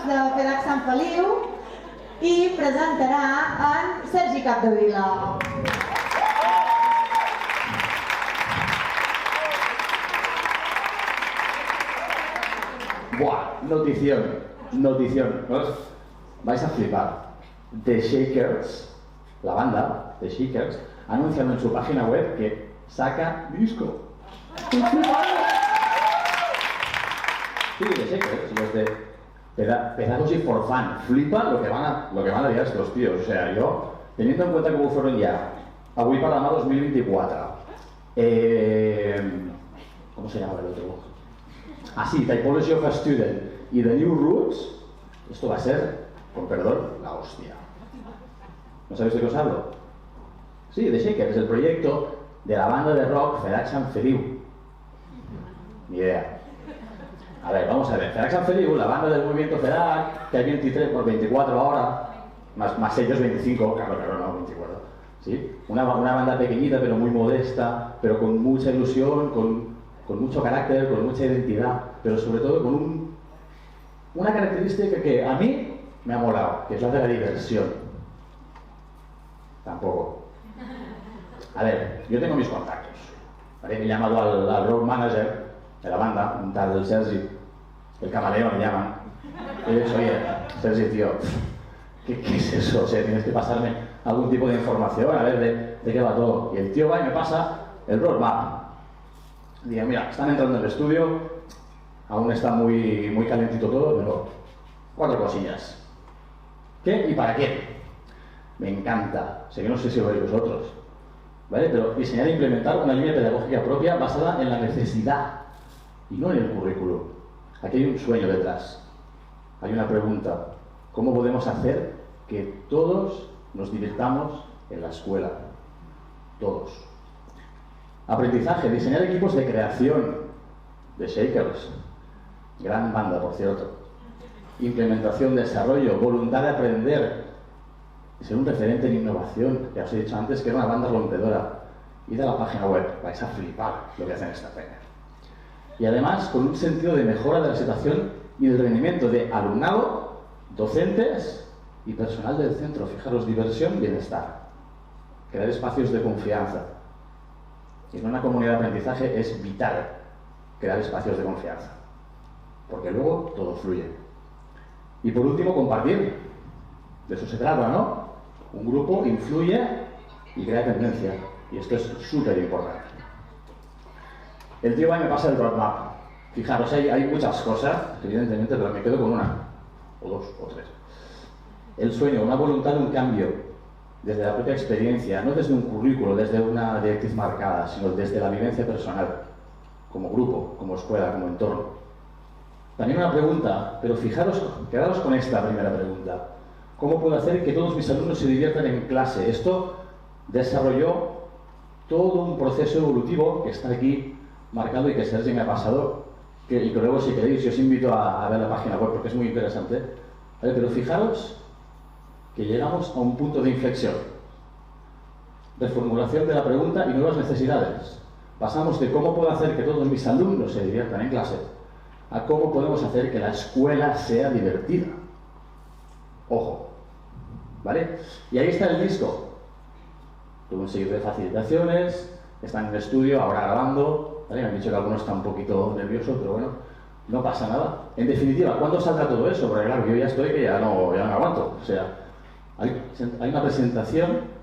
de FEDAC Sant Feliu i presentarà en Sergi Capdevila. Buah, notición, ¿no? Vais a flipar. The Shakers, la banda The Shakers, ha anunciado en su página web que saca disco. Sí, The Shakers, los de Pedagogy for Fun. Flipa lo que van a liar estos tíos. O sea, yo, teniendo en cuenta cómo fueron ya avui para la 2024, ¿cómo se llama el otro? Así, Typology of a Student y The New Roots, esto va a ser, con perdón, la hostia. ¿No sabéis de qué os hablo? Sí, The Shakers, el proyecto de la banda de rock FEDAC Sant Feliu. Ni idea. A ver, vamos a ver. FEDAC Sant Feliu, la banda del movimiento FEDAC, que hay 23 por 24 ahora, más ellos 25, claro, no, 24. ¿Sí? Una banda pequeñita, pero muy modesta, pero con mucha ilusión, con mucho carácter, con mucha identidad, pero sobre todo con una característica que a mí me ha molado, que es la de la diversión. Tampoco. A ver, yo tengo mis contactos. ¿Vale? Me he llamado al road manager de la banda, un tal Sergi, el camarero me llaman. Y le digo, oye, Sergi, tío, ¿qué es eso? O sea, tienes que pasarme algún tipo de información, a ver de qué va todo. Y el tío va y me pasa el roadmap. Digo, mira, están entrando en el estudio, aún está muy calentito todo, pero 4 cosillas. ¿Qué y para qué? Me encanta, sé que no sé si lo veis vosotros, ¿vale? Pero diseñar e implementar una línea pedagógica propia basada en la necesidad y no en el currículum. Aquí hay un sueño detrás, hay una pregunta: ¿cómo podemos hacer que todos nos divirtamos en la escuela? Todos. Aprendizaje, diseñar equipos de creación, de Shakers, gran banda por cierto. Implementación, desarrollo, voluntad de aprender, ser un referente en innovación. Ya os he dicho antes que era una banda rompedora. Id a la página web, vais a flipar lo que hacen esta peña. Y además con un sentido de mejora de la situación y del rendimiento de alumnado, docentes y personal del centro. Fijaros, diversión, bienestar. Crear espacios de confianza. En una comunidad de aprendizaje es vital crear espacios de confianza, porque luego todo fluye. Y por último, compartir. De eso se trata, ¿no? Un grupo influye y crea tendencia, y esto es súper importante. El tío va y me pasa el roadmap. Fijaros, hay muchas cosas, evidentemente, pero me quedo con una, o 2, o 3. El sueño, una voluntad de un cambio, desde la propia experiencia, no desde un currículo, desde una directriz marcada, sino desde la vivencia personal, como grupo, como escuela, como entorno. También una pregunta, pero fijaros, quedaros con esta primera pregunta. ¿Cómo puedo hacer que todos mis alumnos se diviertan en clase? Esto desarrolló todo un proceso evolutivo que está aquí marcado y que Sergi me ha pasado, y que luego, si queréis, os invito a ver la página web porque es muy interesante. ¿Vale? Pero fijaros que llegamos a un punto de inflexión. Reformulación de la pregunta y nuevas necesidades. Pasamos de cómo puedo hacer que todos mis alumnos se diviertan en clase a cómo podemos hacer que la escuela sea divertida. Ojo, ¿vale? Y ahí está el disco. Tuve un seguido de facilitaciones, está en el estudio, ahora grabando, ¿vale? Me han dicho que alguno está un poquito nervioso, pero bueno, no pasa nada. En definitiva, ¿cuándo saldrá todo eso? Porque claro, yo ya estoy que ya no aguanto. O sea, hay una presentación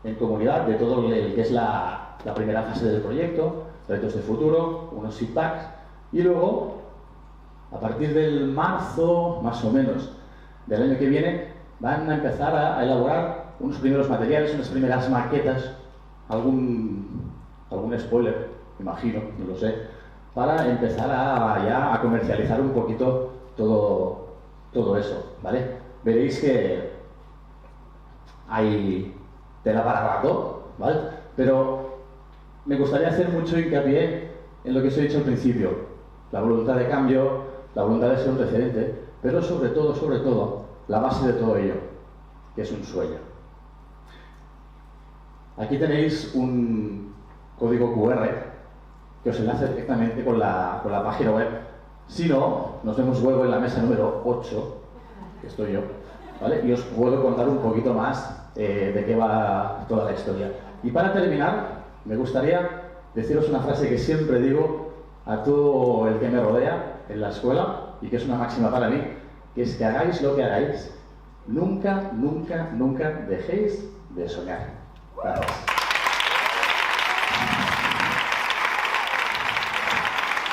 en comunidad de todo lo que es la primera fase del proyecto, retos de futuro, unos feedbacks, y luego, a partir del marzo, más o menos, del año que viene, van a empezar a elaborar unos primeros materiales, unas primeras maquetas, algún spoiler, imagino, no lo sé, para empezar ya a comercializar un poquito todo eso, ¿vale? Veréis que hay tela para rato, ¿vale? Pero me gustaría hacer mucho hincapié en lo que os he dicho al principio, la voluntad de cambio, la voluntad de ser un referente, pero sobre todo, la base de todo ello, que es un sueño. Aquí tenéis un código QR que os enlace directamente con la página web. Si no, nos vemos luego en la mesa número 8 que estoy yo, ¿vale? Y os puedo contar un poquito más de qué va toda la historia. Y para terminar, me gustaría deciros una frase que siempre digo a todo el que me rodea en la escuela, y que es una máxima para mí, que es que hagáis lo que hagáis, nunca, nunca, nunca dejéis de soñar. Gracias.